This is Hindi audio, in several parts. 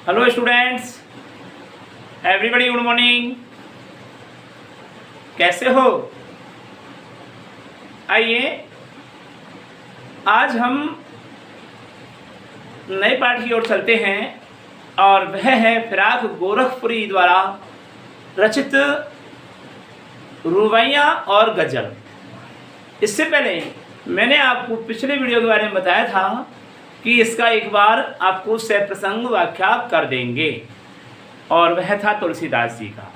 Hello students, everybody good morning. कैसे हो? आइए आज हम नए पाठ की ओर चलते हैं और वह है फिराक गोरखपुरी द्वारा रचित रुबाइयाँ और गज़ल। इससे पहले मैंने आपको पिछले वीडियो के बारे में बताया था कि इसका एक बार आपको सप्रसंग व्याख्या कर देंगे और वह था तुलसीदास जी का।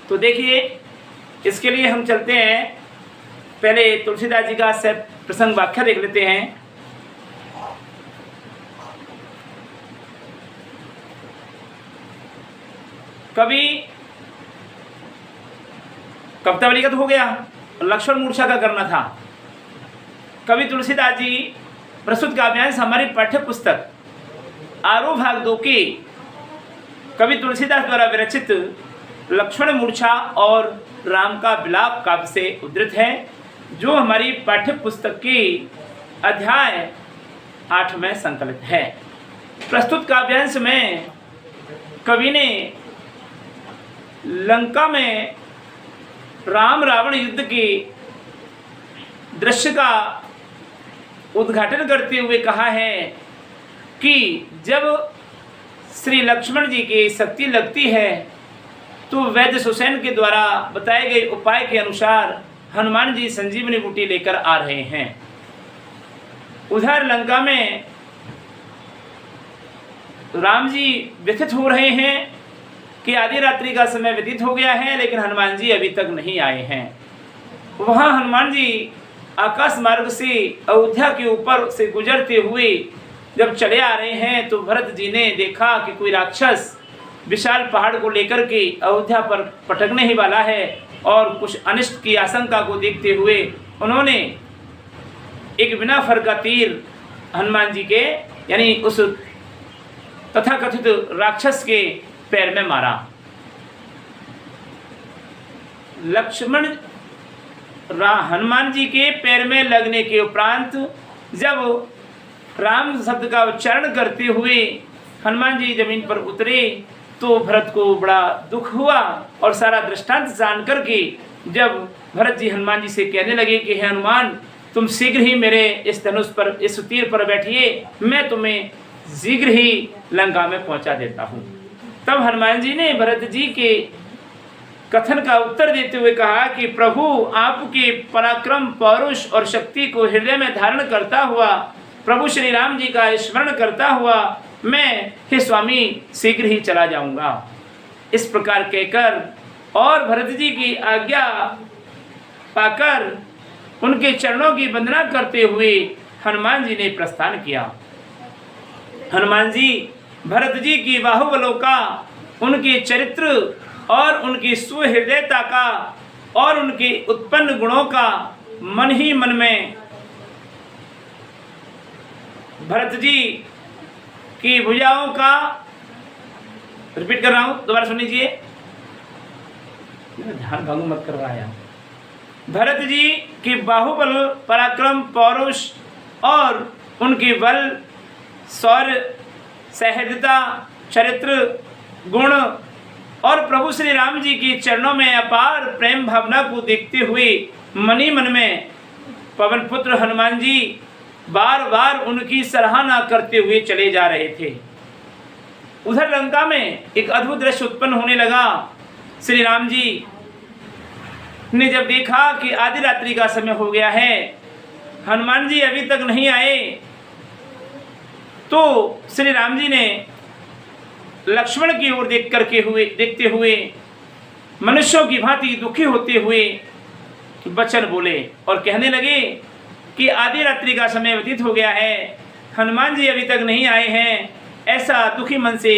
तो देखिए, इसके लिए हम चलते हैं, पहले तुलसीदास जी का सप्रसंग व्याख्या देख लेते हैं। कवि कवितावली का तो हो गया, लक्ष्मण मूर्छा का करना था। कवि तुलसीदास जी प्रस्तुत काव्यांश हमारी पाठ्य पुस्तक आरोह भाग 2 की कवि तुलसीदास द्वारा विरचित लक्ष्मण मूर्छा और राम का विलाप काव्य से उद्धृत है, जो हमारी पाठ्य पुस्तक की अध्याय 8 में संकलित है। प्रस्तुत काव्यांश में कवि ने लंका में राम रावण युद्ध की दृश्य का उद्घाटन करते हुए कहा है कि जब श्री लक्ष्मण जी की शक्ति लगती है तो वैद्य सुसैन के द्वारा बताए गए उपाय के अनुसार हनुमान जी संजीवनी बूटी लेकर आ रहे हैं। उधर लंका में राम जी व्यथित हो रहे हैं कि आधी रात्रि का समय व्यतीत हो गया है, लेकिन हनुमान जी अभी तक नहीं आए हैं। वहाँ हनुमान जी आकाश मार्ग से अयोध्या के ऊपर से गुजरते हुए जब चले आ रहे हैं तो भरत जी ने देखा कि कोई राक्षस विशाल पहाड़ को लेकर के अयोध्या पर पटकने ही वाला है, और कुछ अनिष्ट की आशंका को देखते हुए उन्होंने एक बिना फर का तीर हनुमान जी के यानी उस तथाकथित राक्षस के पैर में मारा। हनुमान जी के पैर में लगने के उपरांत जब राम शब्द का उच्चारण करते हुए हनुमान जी जमीन पर उतरे तो भरत को बड़ा दुख हुआ, और सारा दृष्टांत जान करके जब भरत जी हनुमान जी से कहने लगे कि हे हनुमान, तुम शीघ्र ही मेरे इस धनुष पर, इस तीर पर बैठिए, मैं तुम्हें शीघ्र ही लंका में पहुंचा देता हूँ। तब हनुमान जी ने भरत जी के कथन का उत्तर देते हुए कहा कि प्रभु, आपके पराक्रम, पौरुष और शक्ति को हृदय में धारण करता हुआ, प्रभु श्री राम जी का स्मरण करता हुआ मैं, हे स्वामी, शीघ्र ही चला जाऊंगा। इस प्रकार कहकर और भरत जी की आज्ञा पाकर उनके चरणों की वंदना करते हुए हनुमान जी ने प्रस्थान किया। हनुमान जी भरत जी की बाहुबलों का, उनके चरित्र और उनकी सुहृदयता का और उनके उत्पन्न गुणों का मन ही मन में भरत जी की भुजाओं का, रिपीट कर रहा हूं, दोबारा सुन लीजिए, ध्यान भंग मत करवाया। भरत जी की बाहुबल, पराक्रम, पौरुष और उनके बल, शौर्य, सहृदयता, चरित्र, गुण और प्रभु श्री राम जी की चरणों में अपार प्रेम भावना को देखते हुए मनी मन में पवन पुत्र हनुमान जी बार बार उनकी सराहना करते हुए चले जा रहे थे। उधर लंका में एक अद्भुत दृश्य उत्पन्न होने लगा। श्री राम जी ने जब देखा कि आधी रात्रि का समय हो गया है, हनुमान जी अभी तक नहीं आए, तो श्री राम जी ने लक्ष्मण की ओर देखते हुए मनुष्यों की भांति दुखी होते हुए वचन बोले और कहने लगे कि आधी रात्रि का समय व्यतीत हो गया है, हनुमान जी अभी तक नहीं आए हैं। ऐसा दुखी मन से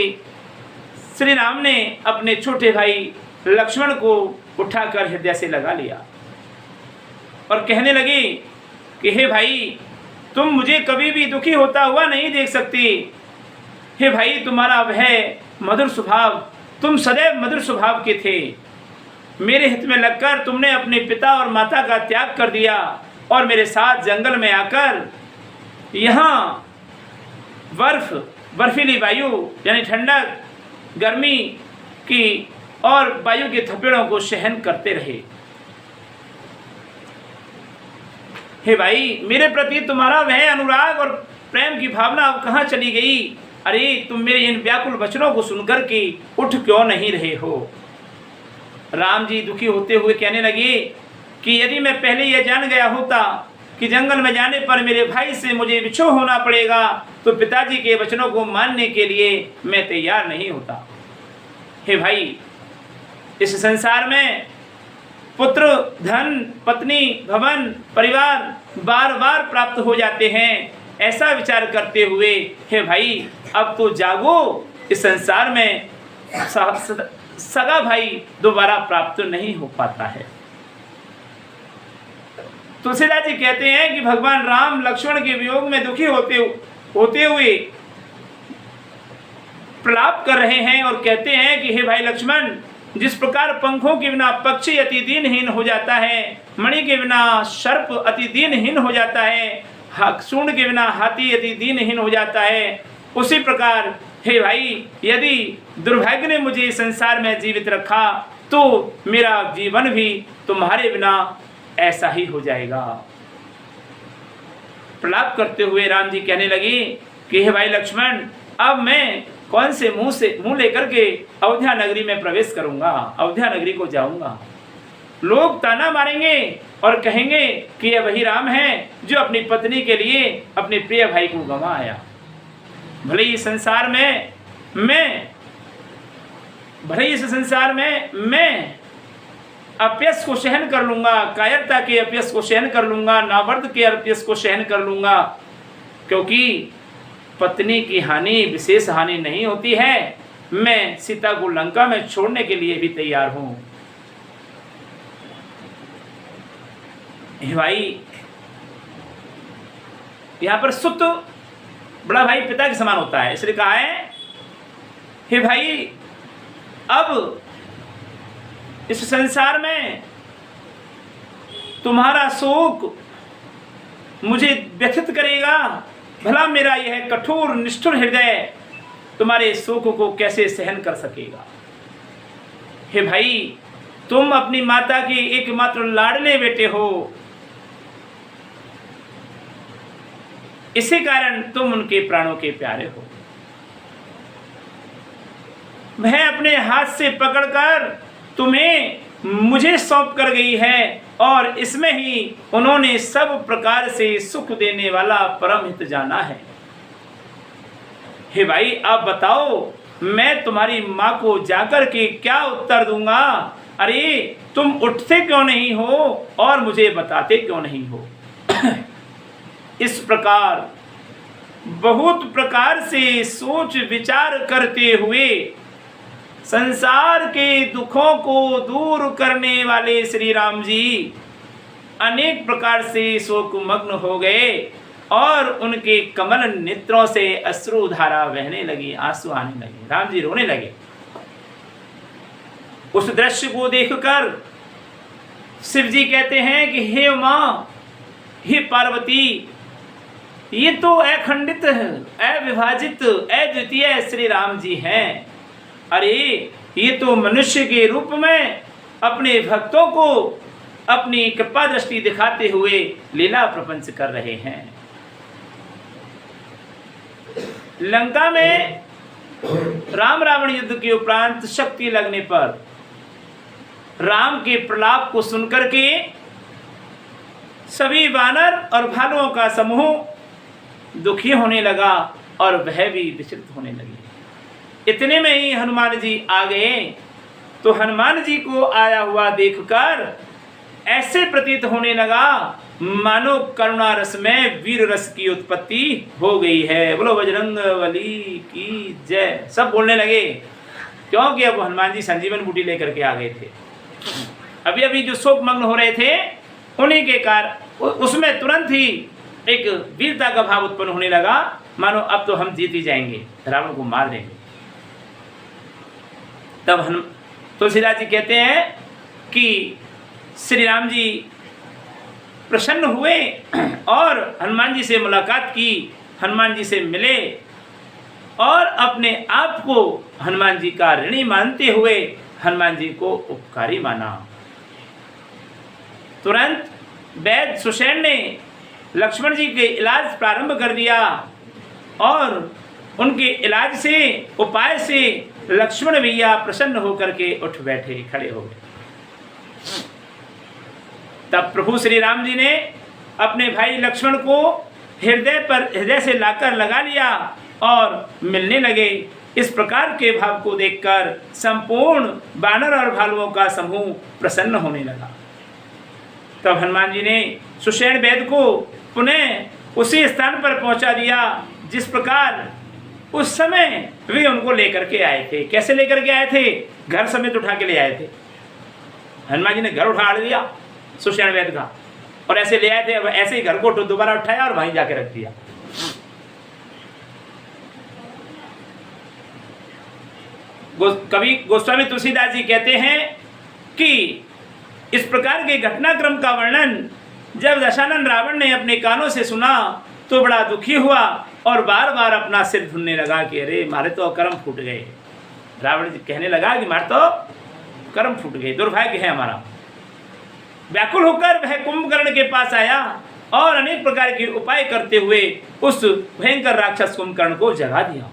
श्री राम ने अपने छोटे भाई लक्ष्मण को उठाकर हृदय से लगा लिया और कहने लगे कि हे भाई, तुम मुझे कभी भी दुखी होता हुआ नहीं देख सकते। हे भाई, तुम्हारा वह मधुर स्वभाव, तुम सदैव मधुर स्वभाव के थे। मेरे हित में लगकर तुमने अपने पिता और माता का त्याग कर दिया और मेरे साथ जंगल में आकर यहाँ बर्फ बर्फीली वायु यानी ठंडक, गर्मी की और वायु के थपेड़ों को सहन करते रहे। हे भाई, मेरे प्रति तुम्हारा वह अनुराग और प्रेम की भावना अब कहाँ चली गई? अरे तुम मेरे इन व्याकुल वचनों को सुनकर के उठ क्यों नहीं रहे हो? राम जी दुखी होते हुए कहने लगे कि यदि मैं पहले यह जान गया होता कि जंगल में जाने पर मेरे भाई से मुझे विछोह होना पड़ेगा तो पिताजी के वचनों को मानने के लिए मैं तैयार नहीं होता। हे भाई, इस संसार में पुत्र, धन, पत्नी, भवन, परिवार बार बार प्राप्त हो जाते हैं। ऐसा विचार करते हुए हे भाई, अब तो जागो। इस संसार में सगा भाई दोबारा प्राप्त नहीं हो पाता है। तुलसीदास जी कहते हैं कि भगवान राम लक्ष्मण के वियोग में दुखी होते हुए प्रलाप कर रहे हैं और कहते हैं कि हे भाई लक्ष्मण, जिस प्रकार पंखों के बिना पक्षी अति दीनहीन हो जाता है, मणि के बिना सर्प अति दीनहीन हो जाता है, सूंड के बिना हाथी अति दीनहीन हो जाता है, उसी प्रकार हे भाई, यदि दुर्भाग्य ने मुझे संसार में जीवित रखा तो मेरा जीवन भी तुम्हारे बिना ऐसा ही हो जाएगा। प्रलाप करते हुए राम जी कहने लगे कि हे भाई लक्ष्मण, अब मैं कौन से मुंह लेकर के अयोध्या नगरी में प्रवेश करूंगा, अयोध्या नगरी को जाऊंगा। लोग ताना मारेंगे और कहेंगे कि यह वही राम है जो अपनी पत्नी के लिए अपने प्रिय भाई को गंवा आया। भले इस संसार में मैं अपयश को सहन कर लूंगा, कायरता के अपयश को सहन कर लूंगा, नावर्द के अपयश को सहन कर लूंगा, क्योंकि पत्नी की हानि विशेष हानि नहीं होती है। मैं सीता को लंका में छोड़ने के लिए भी तैयार हूं। भाई, यहां पर सुत बड़ा भाई पिता के समान होता है, इसलिए कहा है हे भाई, अब इस संसार में तुम्हारा शोक मुझे व्यथित करेगा। भला मेरा यह कठोर निष्ठुर हृदय तुम्हारे शोक को कैसे सहन कर सकेगा। हे भाई, तुम अपनी माता के एकमात्र लाडले बेटे हो, इसी कारण तुम उनके प्राणों के प्यारे हो। वह अपने हाथ से पकड़कर तुम्हें मुझे सौंप कर गई है और इसमें ही उन्होंने सब प्रकार से सुख देने वाला परम हित जाना है। हे भाई, आप बताओ, मैं तुम्हारी माँ को जाकर के क्या उत्तर दूंगा? अरे तुम उठते क्यों नहीं हो और मुझे बताते क्यों नहीं हो? इस प्रकार बहुत प्रकार से सोच विचार करते हुए संसार के दुखों को दूर करने वाले श्री राम जी अनेक प्रकार से शोकमग्न हो गए और उनके कमल नेत्रों से अश्रुधारा बहने लगी, आंसू आने लगे, राम जी रोने लगे। उस दृश्य को देखकर शिव जी कहते हैं कि हे मां, हे पार्वती, ये तो अखंडित, अविभाजित, अद्वितीय श्री राम जी हैं। अरे ये तो मनुष्य के रूप में अपने भक्तों को अपनी कृपा दृष्टि दिखाते हुए लीला प्रपंच कर रहे हैं। लंका में राम रावण युद्ध के उपरांत शक्ति लगने पर राम के प्रलाप को सुनकर के सभी वानर और भालुओं का समूह दुखी होने लगा और वह भी विचलित होने लगे। इतने में ही हनुमान जी आ गए। तो हनुमान जी को आया हुआ देखकर ऐसे प्रतीत होने लगा मानो करुणा रस में वीर रस की उत्पत्ति हो गई है। बोलो बजरंगबली की जय। सब बोलने लगे, क्योंकि अब हनुमान जी संजीवन बूटी लेकर के आ गए थे। अभी अभी जो शोक मग्न हो रहे थे उन्हीं के कारण उसमें तुरंत ही एक वीरता का भाव उत्पन्न होने लगा, मानो अब तो हम जीत ही जाएंगे, रावण को मार देंगे। तब तुलसीदास जी कहते हैं कि श्री राम जी प्रसन्न हुए और हनुमान जी से मुलाकात की, हनुमान जी से मिले और अपने आप को हनुमान जी का ऋणी मानते हुए हनुमान जी को उपकारी माना। तुरंत वैद्य सुषेण ने लक्ष्मण जी के इलाज प्रारंभ कर दिया और उनके इलाज से, उपाय से लक्ष्मण भैया प्रसन्न होकर के उठ बैठे, खड़े हो गए। तब प्रभु श्री राम जी ने अपने भाई लक्ष्मण को हृदय से लाकर लगा लिया और मिलने लगे। इस प्रकार के भाव को देखकर संपूर्ण वानर और भालुओं का समूह प्रसन्न होने लगा। तब हनुमान जी ने सुषेण वैद्य को पुनः उसी स्थान पर पहुंचा दिया जिस प्रकार उस समय वे उनको लेकर के आए थे। कैसे लेकर के आए थे? घर समेत उठा के ले आए थे। हनुमान जी ने घर उठा लिया सुषेण वैद्य का और ऐसे ले आए थे। अब ऐसे ही घर को दोबारा उठाया और वहीं जाके रख दिया। कवि गोस्वामी तुलसीदास जी कहते हैं कि इस प्रकार के घटनाक्रम का वर्णन जब दशानन रावण ने अपने कानों से सुना तो बड़ा दुखी हुआ और बार बार अपना सिर धुनने लगा कि अरे मारे तो कर्म फूट गए। रावण जी कहने लगा कि मारे तो कर्म फूट गए, दुर्भाग्य है हमारा। व्याकुल होकर वह कुंभकर्ण के पास आया और अनेक प्रकार के उपाय करते हुए उस भयंकर राक्षस कुंभकर्ण को जगा दिया।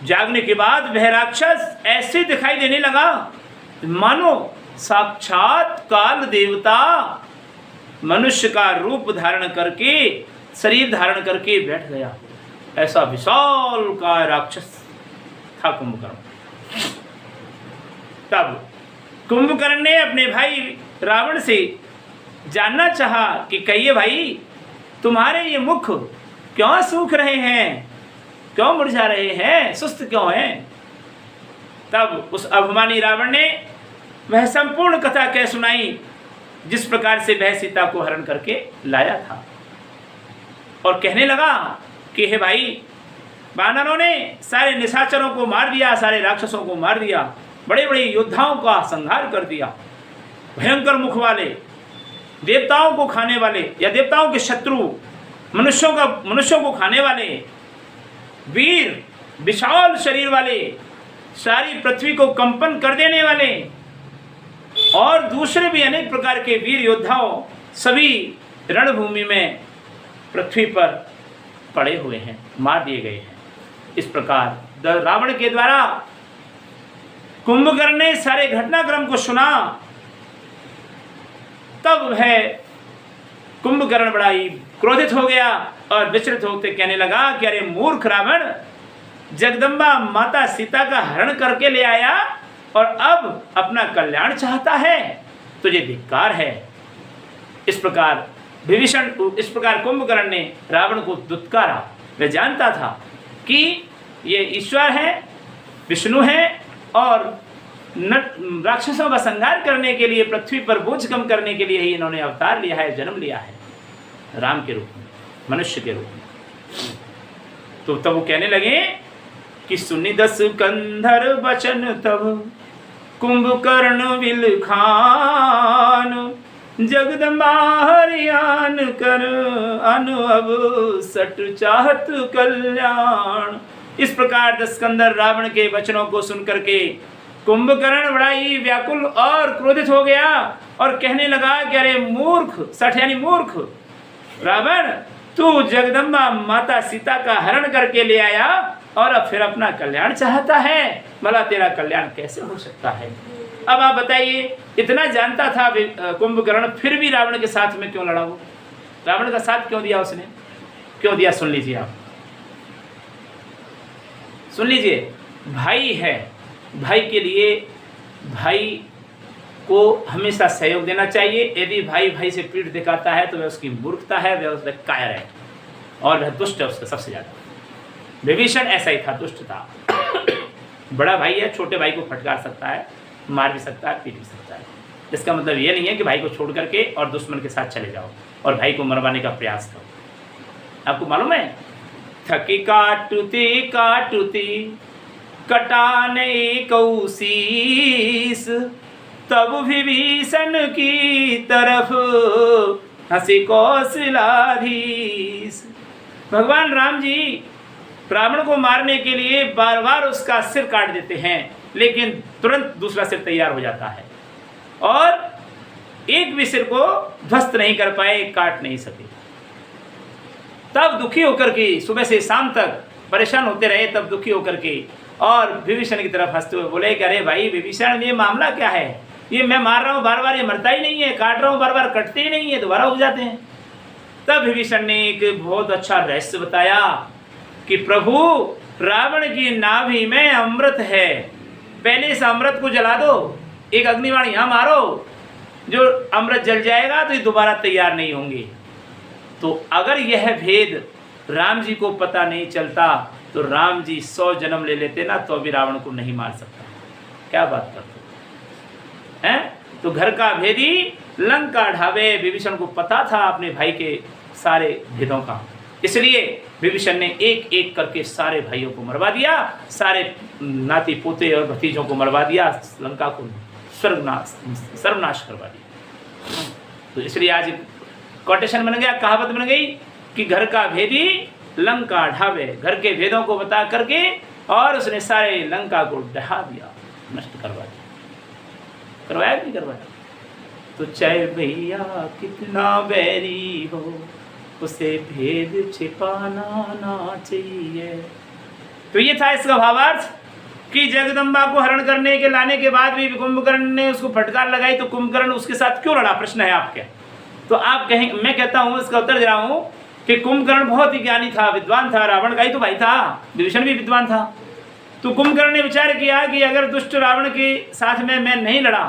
जागने के बाद वह राक्षस ऐसे दिखाई देने लगा मानो साक्षात काल देवता मनुष्य का रूप धारण करके, शरीर धारण करके बैठ गया। ऐसा विशाल का राक्षस था कुंभकर्ण। तब कुंभकर्ण ने अपने भाई रावण से जानना चाहा कि कहिए भाई, तुम्हारे ये मुख क्यों सूख रहे हैं, क्यों मुरझा रहे हैं, सुस्त क्यों हैं? तब उस अभिमानी रावण ने वह संपूर्ण कथा कह सुनाई जिस प्रकार से वह सीता को हरण करके लाया था और कहने लगा कि हे भाई, वानरों ने सारे निशाचरों को मार दिया, सारे राक्षसों को मार दिया, बड़े बड़े योद्धाओं का संहार कर दिया। भयंकर मुख वाले, देवताओं को खाने वाले या देवताओं के शत्रु, मनुष्यों को खाने वाले, वीर, विशाल शरीर वाले, सारी पृथ्वी को कंपन कर देने वाले और दूसरे भी अनेक प्रकार के वीर योद्धाओं सभी रणभूमि में पृथ्वी पर पड़े हुए हैं, मार दिए गए हैं। इस प्रकार रावण के द्वारा कुंभकर्ण ने सारे घटनाक्रम को सुना। तब वह कुंभकर्ण बड़ा ही क्रोधित हो गया और विचलित होते कहने लगा कि अरे मूर्ख रावण, जगदम्बा माता सीता का हरण करके ले आया और अब अपना कल्याण चाहता है, तुझे धिक्कार है। इस प्रकार कुंभकर्ण ने रावण को दुत्कारा। वह जानता था कि ये ईश्वर है, विष्णु है और राक्षसों का संहार करने के लिए, पृथ्वी पर बोझ कम करने के लिए ही इन्होंने अवतार लिया है, जन्म लिया है राम के रूप में, मनुष्य के रूप में। तो तब वो कहने लगे कि सुनि दस कंधर बचन तब कुंभकर्ण विल खान, जगदम्बा हरियान कर अनुअब सट चाहत कल्याण। इस प्रकार दशकंधर रावण के वचनों को सुनकर के कुंभकर्ण बड़ा ही व्याकुल और क्रोधित हो गया और कहने लगा कि अरे मूर्ख, सठ यानी मूर्ख रावण, तू जगदम्बा माता सीता का हरण करके ले आया और अब फिर अपना कल्याण चाहता है। भला तेरा कल्याण कैसे हो सकता है? अब आप बताइए, इतना जानता था कुंभकर्ण, फिर भी रावण के साथ में क्यों लड़ा? वो रावण का साथ क्यों दिया उसने? क्यों दिया? सुन लीजिए, आप सुन लीजिए। भाई है, भाई के लिए भाई को हमेशा सहयोग देना चाहिए। यदि भाई भाई से पीठ दिखाता है तो वह उसकी मूर्खता है, वह उसका कायर है और वह दुष्ट है उसका सबसे ज्यादा। विभीषण ऐसा ही था, दुष्ट था। बड़ा भाई है, छोटे भाई को फटकार सकता है, मार भी सकता है, पीट भी सकता है। इसका मतलब ये नहीं है कि भाई को छोड़ करके और दुश्मन के साथ चले जाओ और भाई को मरवाने का प्रयास करो। आपको मालूम है, थकी काटुती काटुती कटाने कौशीस, तब विभीषण की तरफ हंसी कौशलाधीश। भगवान राम जी रावण को मारने के लिए बार बार उसका सिर काट देते हैं, लेकिन तुरंत दूसरा सिर तैयार हो जाता है और एक भी सिर को ध्वस्त नहीं कर पाए, काट नहीं सके। तब दुखी होकर के सुबह से शाम तक परेशान होते रहे, तब दुखी होकर के और विभीषण की तरफ हंसते हुए बोले कि अरे भाई विभीषण, ये मामला क्या है? ये मैं मार रहा हूँ बार बार, ये मरता ही नहीं है, काट रहा हूँ बार बार, कटते ही नहीं है, दोबारा उग जाते हैं। तब विभीषण ने एक बहुत अच्छा रहस्य बताया कि प्रभु, रावण की नाभि में अमृत है, पहले इस अमृत को जला दो, एक अग्निबाण यहाँ मारो, जो अमृत जल जाएगा तो ये दोबारा तैयार नहीं होंगे। तो अगर यह भेद राम जी को पता नहीं चलता तो राम जी 100 जन्म ले लेते ना, तो भी रावण को नहीं मार सकता। क्या बात करते हैं? तो घर का भेदी लंका ढावे, विभीषण को पता था अपने भाई के सारे भेदों का, इसलिए विभीषण ने एक एक करके सारे भाइयों को मरवा दिया, सारे नाती पोते और भतीजों को मरवा दिया, लंका को सर्वनाश करवा दिया। तो इसलिए आज कोटेशन बन गया, कहावत बन गई कि घर का भेदी लंका ढावे, घर के भेदों को बता करके और उसने सारे लंका को ढहा दिया, नष्ट करवा दिया। करवाया कि नहीं करवाया? तो चाहे भैया कितना बैरी हो, उसे भेद छिपाना ना चाहिए। तो ये था इसका भावार्थ कि जगदम्बा को हरण करने के लाने के बाद भी कुंभकर्ण ने उसको फटकार लगाई, तो कुंभकर्ण उसके साथ क्यों लड़ा? प्रश्न है आपके। तो आप कहें, मैं कहता हूँ इसका उत्तर दे रहा हूँ कि कुंभकर्ण बहुत ही ज्ञानी था, विद्वान था, रावण का ही तो भाई था, विभीषण भी विद्वान था। तो कुंभकर्ण ने विचार किया कि अगर दुष्ट रावण के साथ में मैं नहीं लड़ा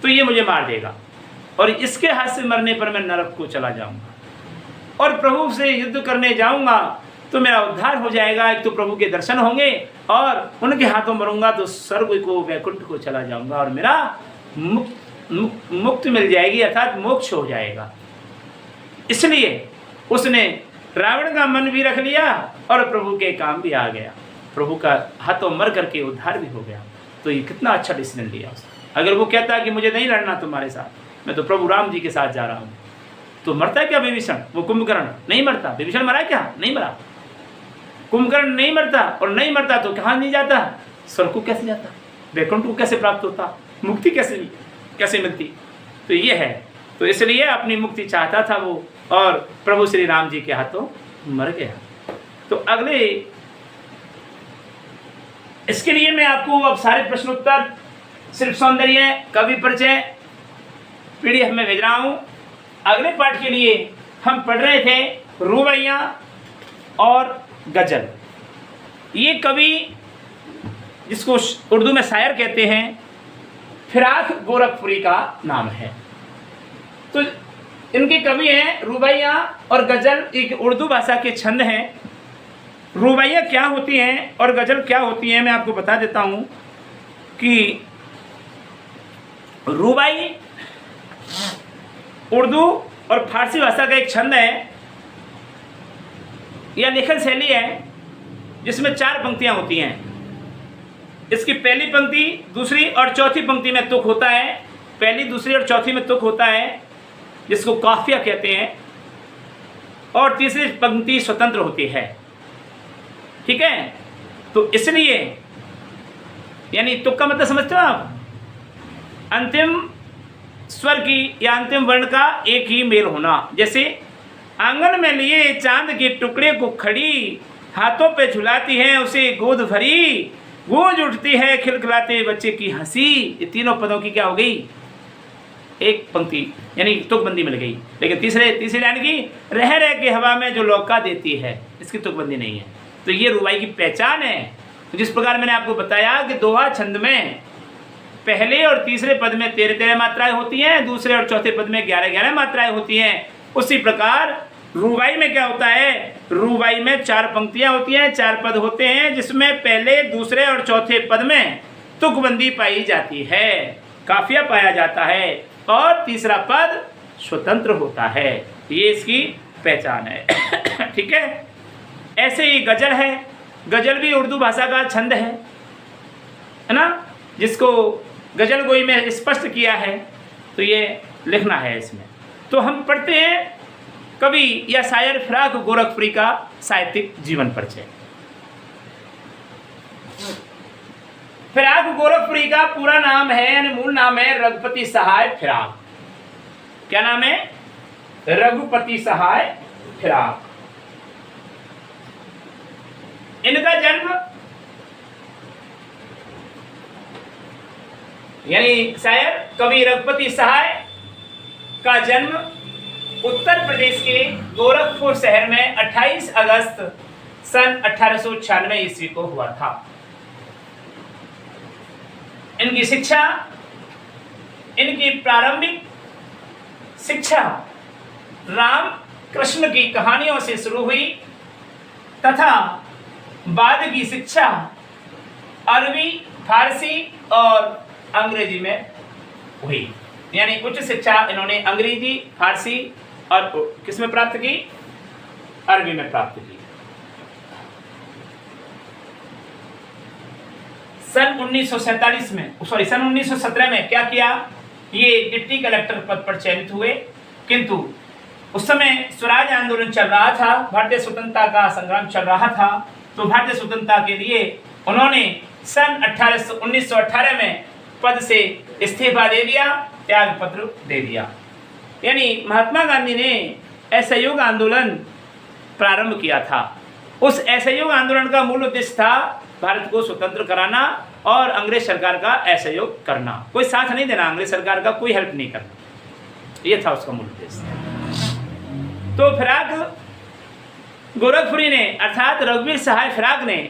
तो ये मुझे मार देगा, और इसके हाथ से मरने पर मैं नरक को चला जाऊंगा, और प्रभु से युद्ध करने जाऊंगा तो मेरा उद्धार हो जाएगा। एक तो प्रभु के दर्शन होंगे और उनके हाथों मरूंगा तो स्वर्ग को, वैकुंठ को चला जाऊंगा और मेरा मुक्ति मिल जाएगी, अर्थात मोक्ष हो जाएगा। इसलिए उसने रावण का मन भी रख लिया और प्रभु के काम भी आ गया, प्रभु का हाथों मर करके उद्धार भी हो गया। तो ये कितना अच्छा डिसीजन लिया उसने। अगर वो कहता कि मुझे नहीं लड़ना तुम्हारे साथ, मैं तो प्रभु राम जी के साथ जा रहा हूँ, तो मरता है क्या विभीषण? वो कुंभकर्ण नहीं मरता। विभीषण मरा क्या? नहीं मरा। कुंभकर्ण नहीं मरता, और नहीं मरता तो कहाँ नहीं जाता? स्वर्ग को कैसे जाता? वैकुंठ को कैसे प्राप्त होता? मुक्ति कैसे मिलती? तो ये है। तो इसलिए अपनी मुक्ति चाहता था वो, और प्रभु श्री राम जी के हाथों मर गया। तो अगले इसके लिए मैं आपको अब सारे प्रश्नोत्तर, सिर्फ सौंदर्य, कवि परिचय PDF में भेज रहा हूँ। अगले पाठ के लिए हम पढ़ रहे थे रूबैया और गजल। ये कवि, जिसको उर्दू में शायर कहते हैं, फिराक गोरखपुरी का नाम है। तो इनके कवि हैं रूबैया और गजल, एक उर्दू भाषा के छंद हैं। रूबैया क्या होती हैं और गजल क्या होती हैं, मैं आपको बता देता हूँ कि रूबाई उर्दू और फारसी भाषा का एक छंद है या लेखन शैली है, जिसमें 4 पंक्तियां होती हैं। इसकी पहली पंक्ति, दूसरी और चौथी पंक्ति में तुक होता है। पहली, दूसरी और चौथी में तुक होता है, जिसको काफिया कहते हैं, और तीसरी पंक्ति स्वतंत्र होती है। ठीक है? तो इसलिए, यानी तुक का मतलब समझते हो आप? अंतिम स्वर की या अंतिम वर्ण का एक ही मेल होना। जैसे आंगन में लिए चांद के टुकड़े को खड़ी, हाथों पे झुलाती है उसे गोद भरी, गूंज उठती है खिलखिलाते बच्चे की हंसी। ये तीनों पदों की क्या हो गई? एक पंक्ति, यानी तुकबंदी मिल गई। लेकिन तीसरे लाइन की रह रह के हवा में जो लौका देती है, इसकी तुकबंदी नहीं है। तो ये रुबाई की पहचान है। जिस प्रकार मैंने आपको बताया कि दोहा छंद में पहले और तीसरे पद में 13-13 मात्राएं होती हैं, दूसरे और चौथे पद में 11-11 मात्राएं होती हैं, उसी प्रकार रूबाई में क्या होता है? रूबाई में 4 पंक्तियां होती हैं, 4 पद होते हैं, जिसमें पहले, दूसरे और चौथे पद में तुकबंदी पाई जाती है, काफिया पाया जाता है, और तीसरा पद स्वतंत्र होता है। ये इसकी पहचान है। ठीक है? ऐसे ही गजल है। गजल भी उर्दू भाषा का छंद है ना, जिसको गजल गोई में स्पष्ट किया है। तो ये लिखना है इसमें। तो हम पढ़ते हैं कवि या शायर फिराक गोरखपुरी का साहित्यिक जीवन परिचय। फिराक गोरखपुरी का पूरा नाम है यानी मूल नाम है रघुपति सहाय फिराक। क्या नाम है? रघुपति सहाय फिराक। इनका जन्म यानी शायर कवि रघुपति सहाय का जन्म उत्तर प्रदेश के गोरखपुर शहर में 28 अगस्त सन 1896 ईस्वी को हुआ था। इनकी शिक्षा, इनकी प्रारंभिक शिक्षा राम कृष्ण की कहानियों से शुरू हुई तथा बाद की शिक्षा अरबी, फारसी और अंग्रेजी में हुई। यानी उच्च शिक्षा इन्होंने अंग्रेजी, फारसी और किस में प्राप्त की? अरबी में प्राप्त की। सन 1917 में क्या किया? ये डिप्टी कलेक्टर पद पर चयनित हुए, किंतु उस समय स्वराज आंदोलन चल रहा था, भारतीय स्वतंत्रता का संग्राम चल रहा था, तो भारतीय स्वतंत्रता के लिए उन्होंने सन 1918 में पद से इस्तीफा दे दिया, त्याग पत्र दे दिया। यानी महात्मा गांधी ने असहयोग आंदोलन प्रारंभ किया था। उस असहयोग आंदोलन का मूल उद्देश्य था भारत को स्वतंत्र कराना और अंग्रेज सरकार का असहयोग करना, कोई साथ नहीं देना, अंग्रेज सरकार का कोई हेल्प नहीं करना, ये था उसका मूल उद्देश्य। तो फिराक गोरखपुरी ने अर्थात रघुवीर सहाय फिराक ने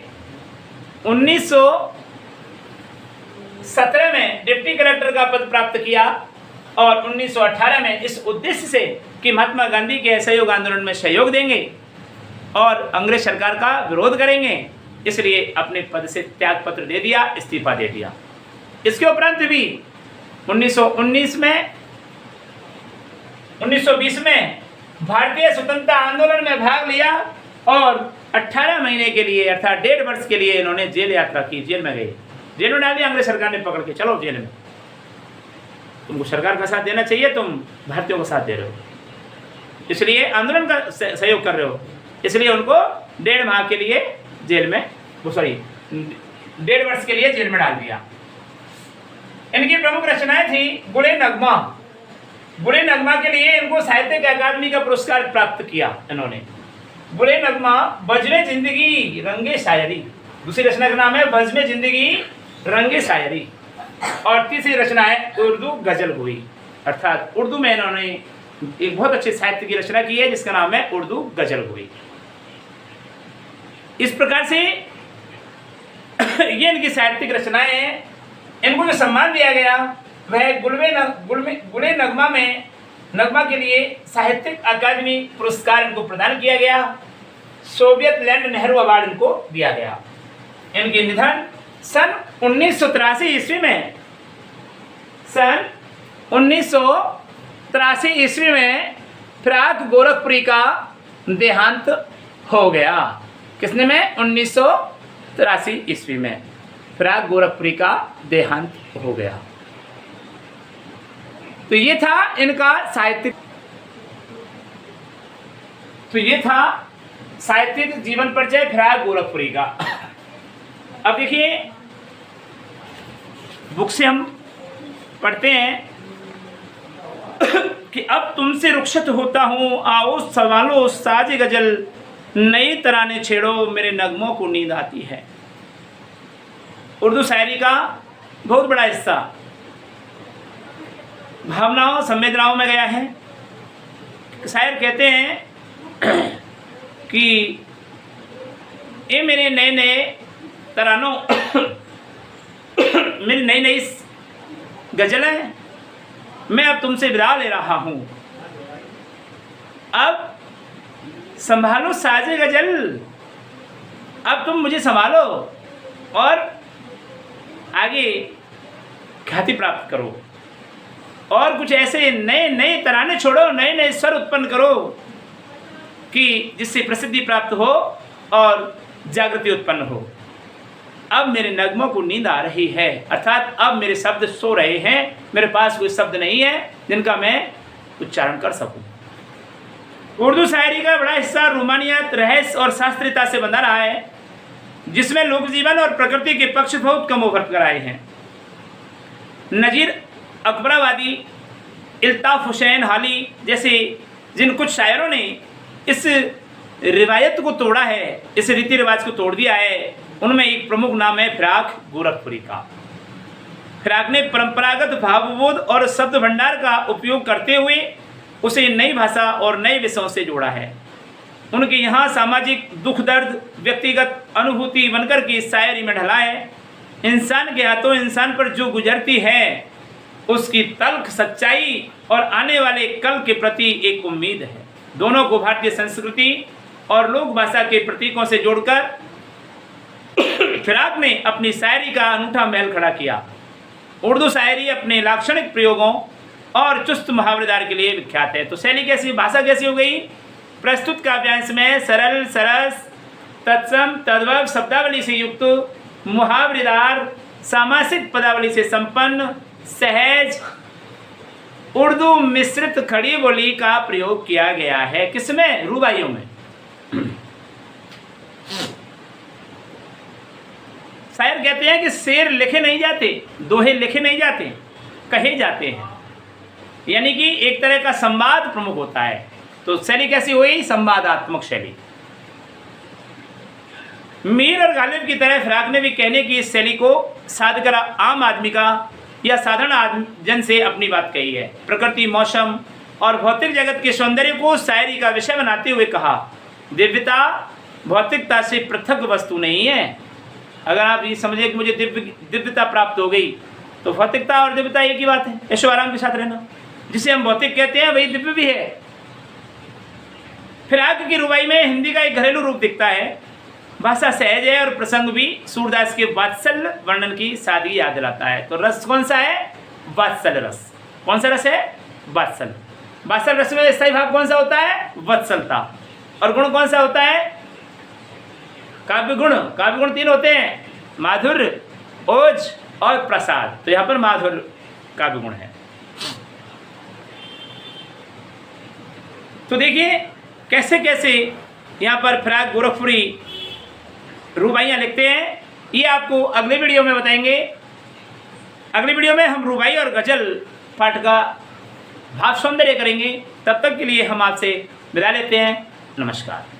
1917 में डिप्टी कलेक्टर का पद प्राप्त किया और 1918 में इस उद्देश्य से कि महात्मा गांधी के असहयोग आंदोलन में सहयोग देंगे और अंग्रेज सरकार का विरोध करेंगे, इसलिए अपने पद से त्याग पत्र दे दिया, इस्तीफा दे दिया। इसके उपरांत भी 1919 में 1920 में भारतीय स्वतंत्रता आंदोलन में भाग लिया और 18 महीने के लिए अर्थात 1.5 वर्ष के लिए इन्होंने जेल यात्रा की, जेल में गए, जेल में डाल दिया अंग्रेज सरकार ने पकड़ के, चलो जेल में, तुमको सरकार का साथ देना चाहिए, तुम भारतीयों का साथ दे रहे हो, इसलिए आंदोलन का सहयोग कर रहे हो, इसलिए उनको 1.5 माह के लिए जेल में 1.5 वर्ष के लिए जेल में डाल दिया। इनकी प्रमुख रचनाएं थी गुले नगमा। गुले नगमा के लिए इनको साहित्य अकादमी का पुरस्कार प्राप्त किया इन्होंने। गुले नगमा, बज़्म जिंदगी रंगे शायरी, दूसरी रचना का नाम है बज़्म जिंदगी रंगे शायरी, और तीसरी रचना है उर्दू गजल हुई, अर्थात उर्दू में इन्होंने एक बहुत अच्छे साहित्य की रचना की है जिसका नाम है उर्दू गजल हुई। इस प्रकार से ये इनकी साहित्यिक रचनाएं हैं। इनको जो सम्मान दिया गया वह गुले नगमा में नगमा के लिए साहित्यिक अकादमी पुरस्कार इनको प्रदान किया गया। सोवियत लैंड नेहरू अवार्ड इनको दिया गया। इनके निधन सन 1983 ईस्वी में, सन 1983 ईस्वी में फिराक गोरखपुरी का देहांत हो गया। किसने में? 1983 ईस्वी में फिराक गोरखपुरी का देहांत हो गया। तो ये था इनका साहित्यिक, साहित्यिक जीवन परिचय फिराक गोरखपुरी का। अब देखिए बुक से हम पढ़ते हैं कि अब तुमसे रुखसत होता हूं, आओ संभालो साज गजल, नई तराने छेड़ो, मेरे नगमों को नींद आती है। उर्दू शायरी का बहुत बड़ा हिस्सा भावनाओं, संवेदनाओं में गया है। शायर कहते हैं कि ये मेरे नए नए तरानों मेरी नई नई गजलें, मैं अब तुमसे विदा ले रहा हूँ, अब संभालो साजे गजल, अब तुम मुझे संभालो और आगे ख्याति प्राप्त करो और कुछ ऐसे नए नए तराने छोड़ो, नए नए स्वर उत्पन्न करो कि जिससे प्रसिद्धि प्राप्त हो और जागृति उत्पन्न हो। अब मेरे नगमों को नींद आ रही है, अर्थात अब मेरे शब्द सो रहे हैं, मेरे पास कोई शब्द नहीं है जिनका मैं उच्चारण कर सकूं। उर्दू शायरी का बड़ा हिस्सा रूमानियत, रहस्य और शास्त्रीयता से बंधा रहा है। जिसमें लोक जीवन और प्रकृति के पक्ष बहुत कम उभर कर आए हैं। नज़ीर अकबराबादी, इल्ताफ़ हुसैन हाली जैसे जिन कुछ शायरों ने इस रिवायत को तोड़ा है, इस रीति रिवाज को तोड़ दिया है, उनमें एक प्रमुख नाम है फिराक गोरखपुरी का। फिराक ने परंपरागत भावबोध और शब्द भंडार का उपयोग करते हुए उसे नई भाषा और नए विषयों से जोड़ा है। उनके यहाँ सामाजिक दुख दर्द व्यक्तिगत अनुभूति बनकर की शायरी में ढला है। इंसान के हाथों इंसान पर जो गुजरती है उसकी तल्ख सच्चाई और आने वाले कल के प्रति एक उम्मीद है। दोनों को भारतीय संस्कृति और लोक भाषा के प्रतीकों से जोड़कर फिराक ने अपनी शायरी का अनूठा महल खड़ा किया। उर्दू शायरी अपने लाक्षणिक प्रयोगों और चुस्त मुहावरेदार के लिए विख्यात है। तो शैली कैसी, भाषा कैसी हो गई? प्रस्तुत काव्यांश में सरल, सरस, तत्सम, तद्भव शब्दावली से युक्त, मुहावरेदार, सामासिक पदावली से संपन्न, सहज उर्दू मिश्रित खड़ी बोली का प्रयोग किया गया है। किसमें? रुबाइयों में। शायर कहते हैं कि शेर लिखे नहीं जाते, दोहे लिखे नहीं जाते, कहे जाते हैं। यानी कि एक तरह का संवाद प्रमुख होता है। तो शैली कैसी हुई? संवादात्मक शैली। मीर और गालिब की तरह फिराक ने भी कहने की इस शैली को साध कर आम आदमी का या साधारण जन से अपनी बात कही है। प्रकृति, मौसम और भौतिक जगत के सौंदर्य को शायरी का विषय बनाते हुए कहा, दिव्यता भौतिकता से पृथक वस्तु नहीं है। अगर आप ये समझे कि मुझे दिव्यता प्राप्त हो गई तो भौतिकता और दिव्यता एक ही बात है। ऐशो आराम के साथ रहना, जिसे हम भौतिक कहते हैं वही दिव्य भी है। फिराक की रुबाई में हिंदी का एक घरेलू रूप दिखता है। भाषा सहज है और प्रसंग भी सूरदास के वात्सल्य वर्णन की सादगी याद दिलाता है। तो रस कौन सा है? वात्सल्य रस। कौन सा रस है? वात्सल्य। वात्सल्य रस में स्थायी भाव कौन सा होता है? वत्सलता। और गुण कौन सा होता है? काव्य गुण। काव्य गुण 3 होते हैं, माधुर्य, ओज और प्रसाद। तो यहाँ पर माधुर्य काव्य गुण है। तो देखिए कैसे कैसे यहाँ पर फिराक गोरखपुरी रुबाइयाँ लिखते हैं, ये आपको अगले वीडियो में बताएंगे। अगले वीडियो में हम रुबाई और गजल पाठ का भाव सौंदर्य करेंगे। तब तक के लिए हम आपसे विदा लेते हैं। नमस्कार।